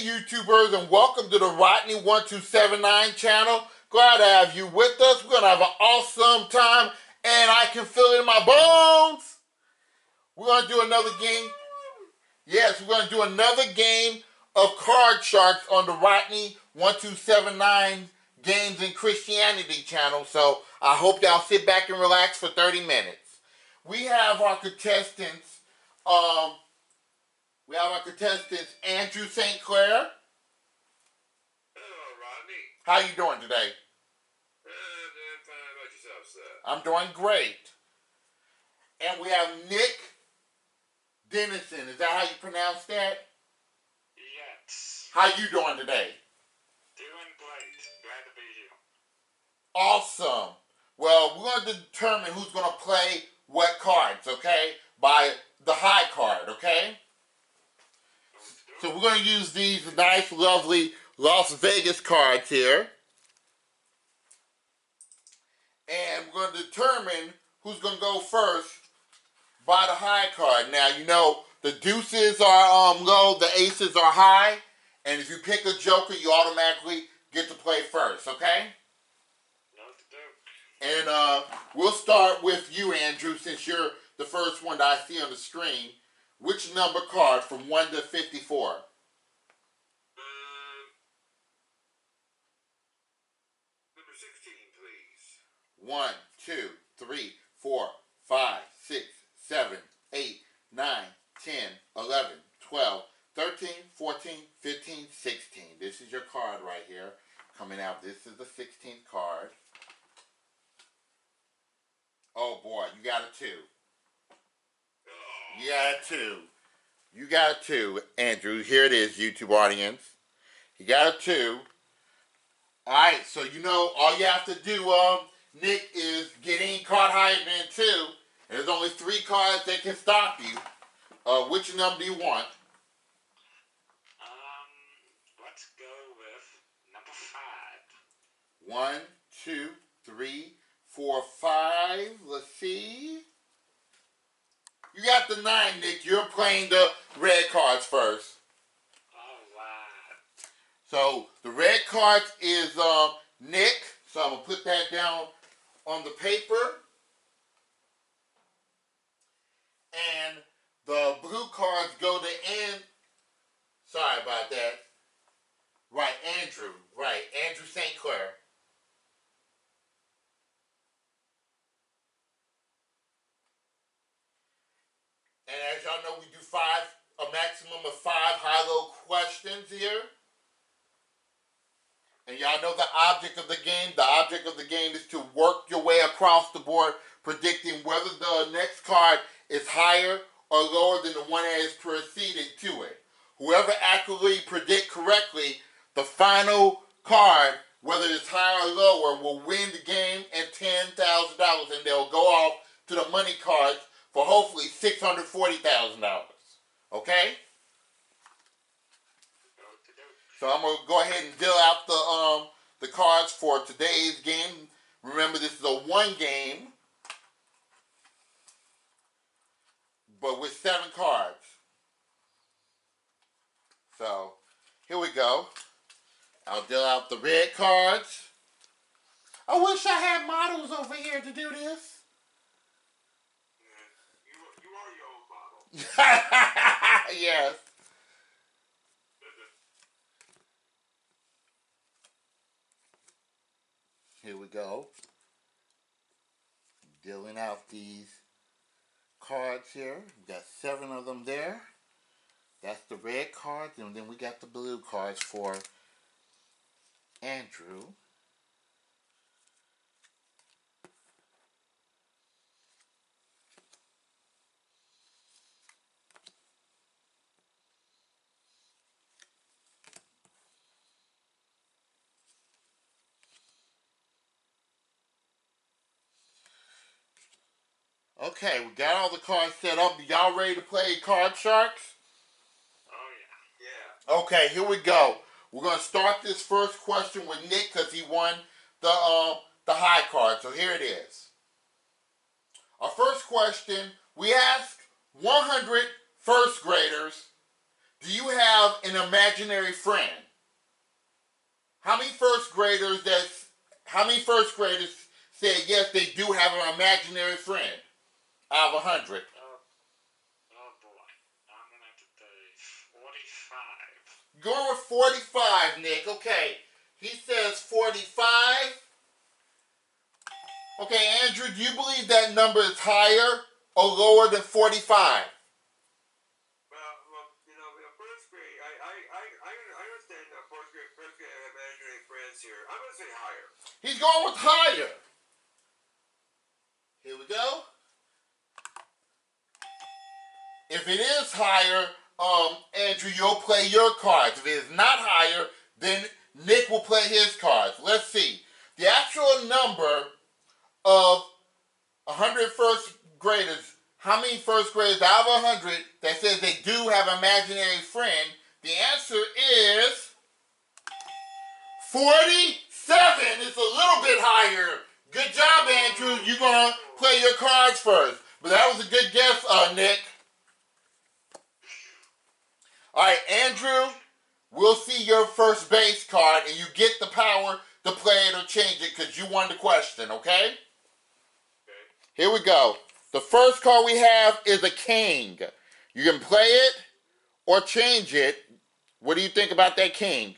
Hey YouTubers, and welcome to the Rodney1279 channel. Glad to have you with us. We're going to have an awesome time, and I can feel it in my bones. We're going to do another game. Yes, we're going to do another game of Card Sharks on the Rodney1279 Games and Christianity channel. So I hope y'all sit back and relax for 30 minutes. We have our contestants, Andrew St. Clair. Hello, Rodney. How you doing today? Doing fine. How about yourself, sir? I'm doing great. And we have Nick Dennison. Is that how you pronounce that? Yes. How you doing today? Doing great. Glad to be here. Awesome. Well, we're going to determine who's going to play what cards, okay? By the high card, okay? So we're going to use these nice, lovely Las Vegas cards here. And we're going to determine who's going to go first by the high card. Now, you know, the deuces are low, the aces are high. And if you pick a joker, you automatically get to play first, okay? And we'll start with you, Andrew, since you're the first one that I see on the screen. Which number card from 1 to 54? Number 16, please. 1, 2, 3, 4, 5, 6, 7, 8, 9, 10, 11, 12, 13, 14, 15, 16. This is your card right here. Coming out, this is the 16th card. Oh boy, you got a 2. You got a 2. You got a 2, Andrew. Here it is, YouTube audience. You got a 2. Alright, so you know, all you have to do, Nick, is get any card higher than 2. And there's only 3 cards that can stop you. Which number do you want? Let's go with number 5. 1, 2, 3, 4, 5. Let's see. You got the 9, Nick. You're playing the red cards first. Alright. So the red card is Nick. So I'm gonna put that down on the paper. And the blue cards go to sorry about that. Right, Andrew. Right, Andrew St. Clair. And as y'all know, we do a maximum of 5 high-low questions here. And y'all know the object of the game. The object of the game is to work your way across the board, predicting whether the next card is higher or lower than the one that is preceded to it. Whoever accurately predict correctly the final card, whether it's higher or lower, will win the game and $10,000, and they'll go off to the money cards for hopefully $640,000. Okay? So I'm going to go ahead and deal out the cards for today's game. Remember, this is a 1 game, but with 7 cards. So, here we go. I'll deal out the red cards. I wish I had models over here to do this. You are your own model. Yes. Here we go. Dealing out these cards here. We got 7 of them there. That's the red cards, and then we got the blue cards for Andrew. Okay, we got all the cards set up. Y'all ready to play Card Sharks? Oh, yeah. Yeah. Okay, here we go. We're going to start this first question with Nick because he won the high card. So here it is. Our first question, we ask 100 first graders Do you have an imaginary friend? How many first graders said yes, they do have an imaginary friend out of 100? Oh boy. I'm gonna have to say 45. Going with 45, Nick. Okay. He says 45. Okay, Andrew, do you believe that number is higher or lower than 45? Well, you know, first grade, I understand first grade imaginary friends here. I'm gonna say higher. He's going with higher. Here we go. If it is higher, Andrew, you'll play your cards. If it is not higher, then Nick will play his cards. Let's see. The actual number of 100 first graders, how many first graders out of 100 that says they do have an imaginary friend? The answer is 47. It's a little bit higher. Good job, Andrew. You're going to play your cards first. But that was a good guess, Nick. All right, Andrew, we'll see your first base card, and you get the power to play it or change it because you won the question, okay? Here we go. The first card we have is a king. You can play it or change it. What do you think about that king?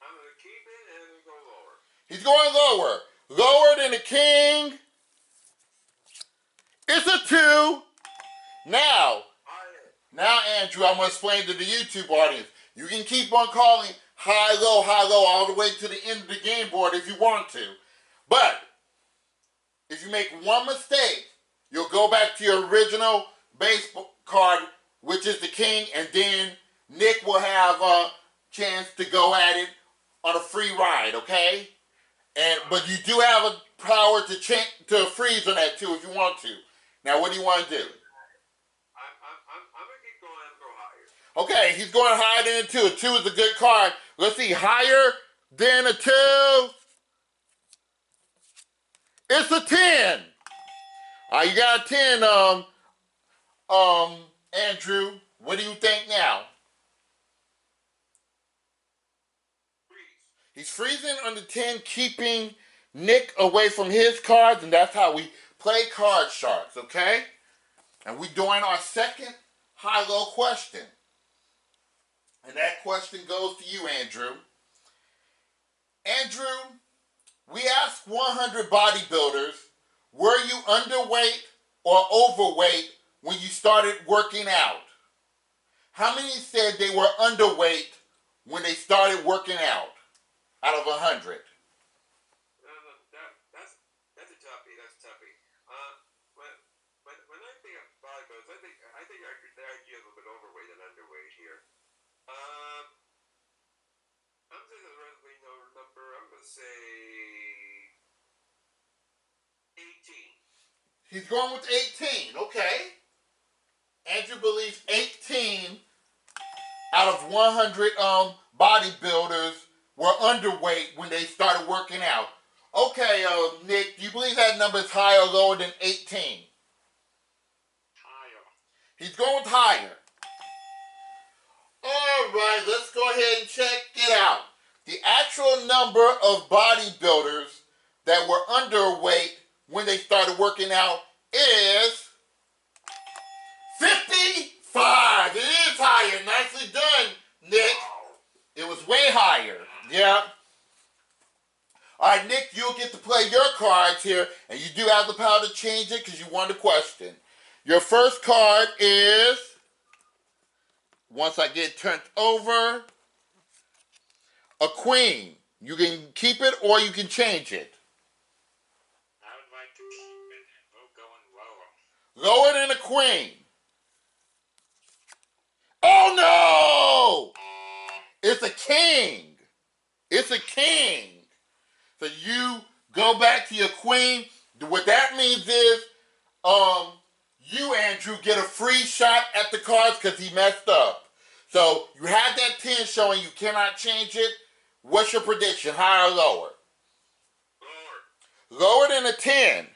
I'm going to keep it and go lower. He's going lower. Lower than the king. It's a 2. Now, Andrew, I'm going to explain to the YouTube audience. You can keep on calling high, low, all the way to the end of the game board if you want to. But if you make one mistake, you'll go back to your original base card, which is the king, and then Nick will have a chance to go at it on a free ride, okay? But you do have a power to freeze on that too if you want to. Now, what do you want to do? I'm going to keep going and go higher. Okay, he's going higher than a 2. A 2 is a good card. Let's see, higher than a 2. It's a 10. You got a 10, Andrew. What do you think now? Freeze. He's freezing on the 10, keeping Nick away from his cards, and that's how we play Card Sharks, okay? And we're doing our second high-low question. And that question goes to you, Andrew. Andrew, we asked 100 bodybuilders, were you underweight or overweight when you started working out? How many said they were underweight when they started working out of 100? That's a toughie. That's a toughie. When I think of bodybuilders, I think they're actually a little bit overweight and underweight here. I'm saying a relatively low number. I'm going to say 18. He's going with 18. Okay. Andrew believes 18 out of 100 bodybuilders were underweight when they started working out. Okay, Nick, do you believe that number is higher or lower than 18? Higher. He's going with higher. All right, let's go ahead and check it out. The actual number of bodybuilders that were underweight when they started working out is 55. It is higher. Nicely done, Nick. It was way higher. Yeah. All right, Nick, you'll get to play your cards here, and you do have the power to change it because you won the question. Your first card is, once I get turned over, a queen. You can keep it or you can change it. I would like to keep it and we'll go in lower. Lower than a queen. Oh no! It's a king. It's a king. So you go back to your queen. What that means is, you, Andrew, get a free shot at the cards because he messed up. So you have that 10 showing, you cannot change it. What's your prediction, higher or lower? Lower. Lower than a 10.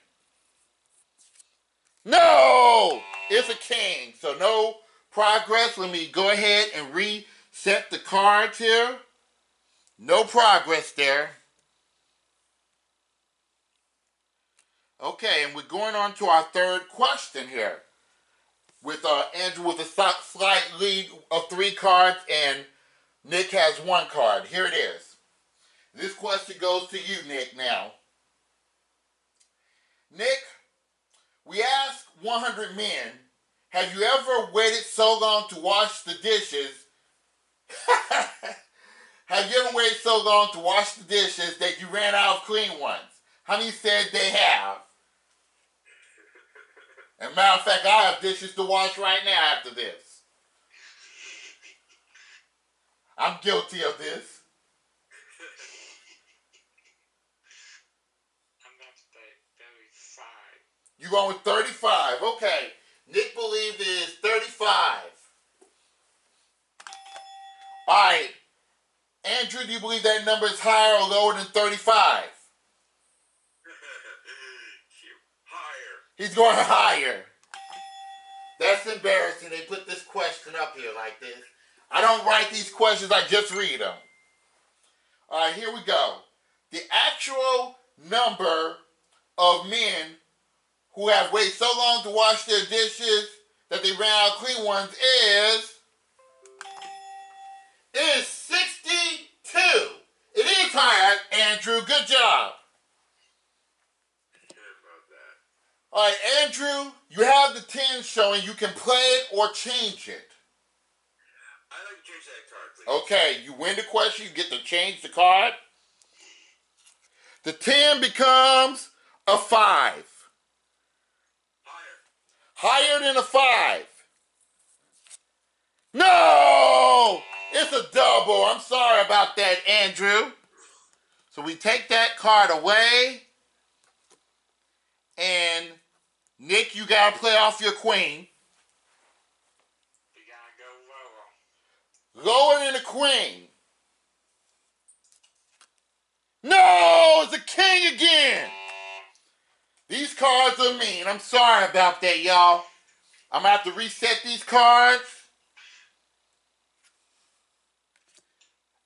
No! It's a king, so no progress. Let me go ahead and reset the cards here. No progress there. Okay, and we're going on to our third question here. With Andrew with a slight lead of 3 cards, and Nick has 1 card. Here it is. This question goes to you, Nick, now. Nick, we asked 100 men, have you ever waited so long to wash the dishes? Have you ever waited so long to wash the dishes that you ran out of clean ones? How many said they have? As a matter of fact, I have dishes to wash right now after this. I'm guilty of this. I'm going to say 35. You going with 35. Okay. Nick believes it is 35. All right. Andrew, do you believe that number is higher or lower than 35? Higher. He's going higher. That's embarrassing. They put this question up here like this. I don't write these questions. I just read them. All right, here we go. The actual number of men who have waited so long to wash their dishes that they ran out of clean ones is 62. It is higher, Andrew. Good job. All right, Andrew, you have the 10 showing. You can play it or change it. I'd like to change that card, please. Okay, you win the question. You get to change the card. The 10 becomes a 5. Higher than a 5. No! It's a double. I'm sorry about that, Andrew. So we take that card away. And Nick, you gotta play off your queen. You gotta go lower. Lower than a queen. No! It's a king again! These cards are mean. I'm sorry about that, y'all. I'm gonna have to reset these cards.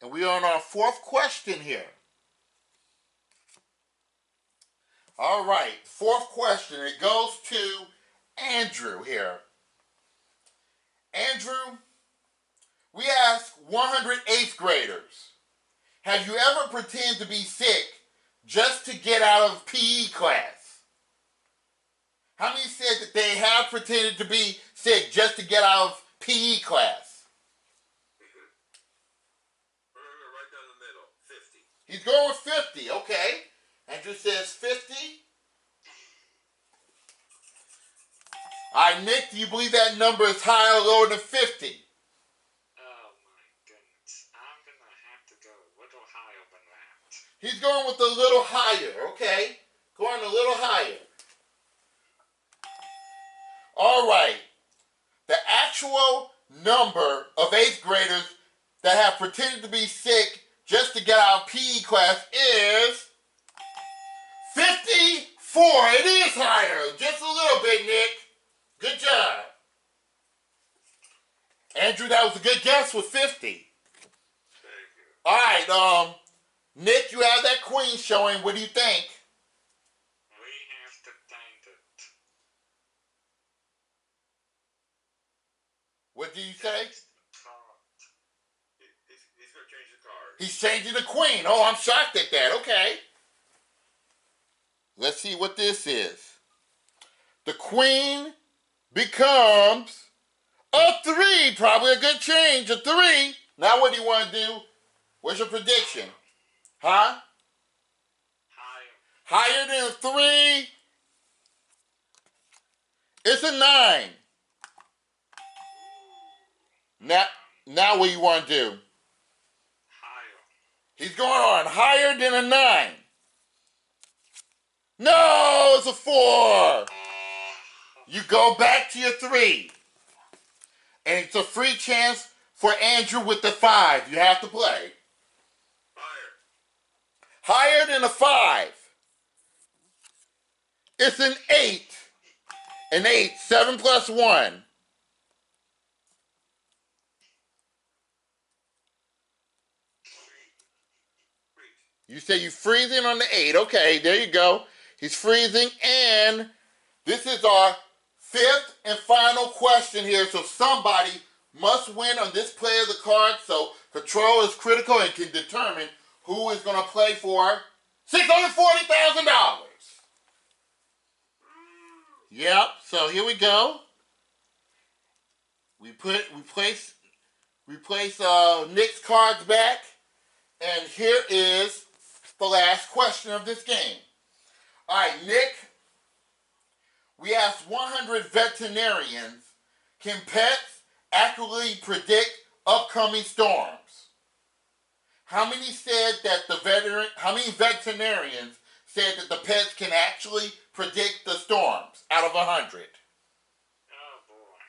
And we are on our 4th question here. All right, 4th question. It goes to Andrew here. Andrew, we asked 100 8th graders, have you ever pretended to be sick just to get out of PE class? How many said that they have pretended to be sick just to get out of PE class? Right down the middle, 50. He's going with 50, okay. Andrew says 50. All right, Nick, do you believe that number is higher or lower than 50? Oh my goodness. I'm going to have to go a little higher than that. He's going with a little higher, okay. Going a little higher. All right. The actual number of 8th graders that have pretended to be sick just to get out of PE class is 54. It is higher. Just a little bit, Nick. Good job. Andrew, that was a good guess with 50. Thank you. All right, Nick, you have that queen showing. What do you think? We have to change it. What did you say? He's going to change the card. He's changing the queen. Oh, I'm shocked at that. Okay. Let's see what this is. The queen becomes a 3. Probably a good change. A 3. Now what do you want to do? What's your prediction? Huh? Higher. Higher than a 3? It's a 9. Now what do you want to do? Higher. He's going on. Higher than a 9. No, it's a 4. You go back to your 3. And it's a free chance for Andrew with the 5. You have to play. Higher. Higher than a 5. It's an 8. An 8. 7 plus 1. You say you freezing on the 8. Okay, there you go. He's freezing, and this is our 5th and final question here. So somebody must win on this play of the card. So control is critical and can determine who is going to play for $640,000. Yep. So here we go. We place Nick's cards back, and here is the last question of this game. All right, Nick. We asked 100 veterinarians, can pets accurately predict upcoming storms? How many veterinarians said that the pets can actually predict the storms out of 100? Oh boy.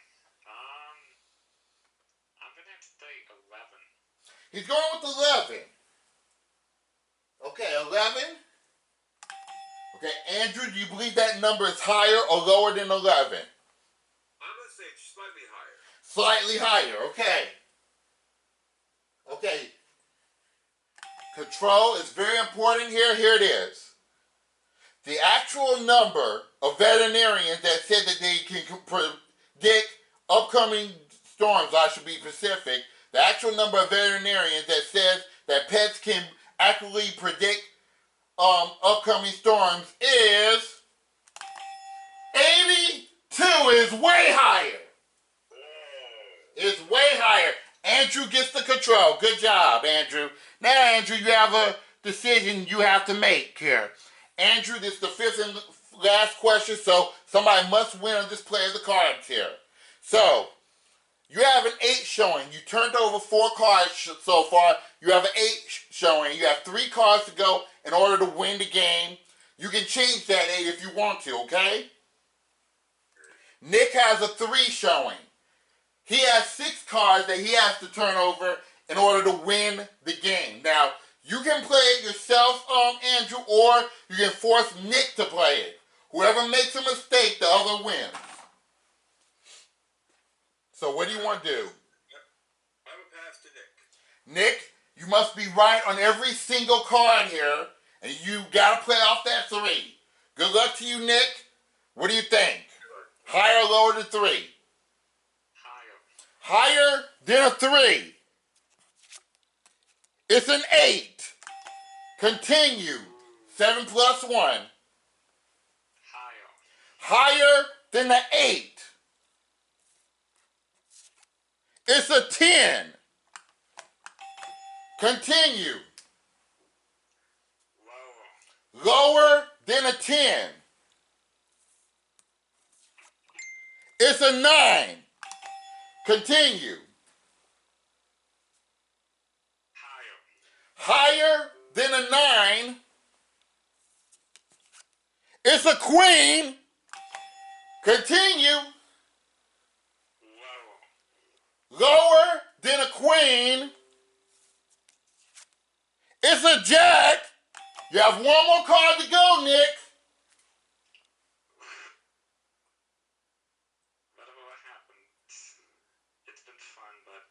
I'm gonna have to say 11. He's going with 11. Okay, 11. Okay, Andrew, do you believe that number is higher or lower than 11? I'm gonna say slightly higher. Slightly higher, okay. Okay. Control is very important here. Here it is. The actual number of veterinarians that said that they can predict upcoming storms, I should be specific, the actual number of veterinarians that says that pets can accurately predict upcoming storms is 82. Is way higher. Is way higher. Andrew gets the control. Good job, Andrew. Now, Andrew, you have a decision you have to make here. Andrew, this is the 5th and last question, so somebody must win on this play of the cards here. So, you have an 8 showing. You turned over 4 cards so far. You have an 8 showing. You have 3 cards to go in order to win the game. You can change that 8 if you want to, okay? Nick has a 3 showing. He has 6 cards that he has to turn over in order to win the game. Now, you can play it yourself, Andrew, or you can force Nick to play it. Whoever makes a mistake, the other wins. So what do you want to do? I would pass to Nick. Nick, you must be right on every single card here, and you got to play off that 3. Good luck to you, Nick. What do you think? Higher or lower than 3? Higher. Higher than a 3. It's an 8. Continue. 7 plus 1. Higher. Higher than the 8. It's a 10. Continue. Lower. Lower than a 10. It's a 9. Continue. Higher. Higher than a 9. It's a queen. Continue. Lower. Lower than a queen. It's a jack. You have 1 more card to go, Nick. Whatever happened, it's been fun, but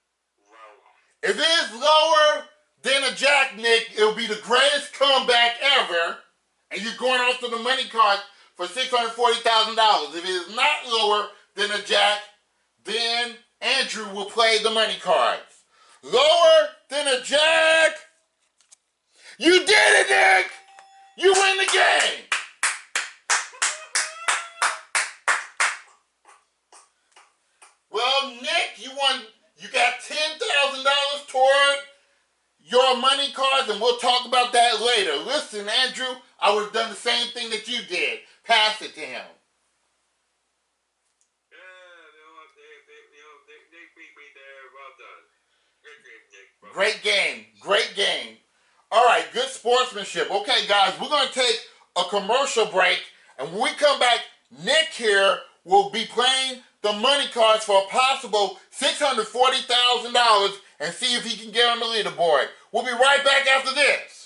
lower. If it is lower than a jack, Nick, it'll be the greatest comeback ever. And you're going off to the money card for $640,000. If it is not lower than a jack, then Andrew will play the money cards. Lower than a jack. You did it, Nick! You win the game! Well, Nick, you won. You got $10,000 toward your money cards, and we'll talk about that later. Listen, Andrew, I would have done the same thing that you did. Pass it to him. They beat me there. Well done. Great game, Nick. Great game. Great game. All right, good sportsmanship. Okay, guys, we're going to take a commercial break, and when we come back, Nick here will be playing the money cards for a possible $640,000 and see if he can get on the leaderboard. We'll be right back after this.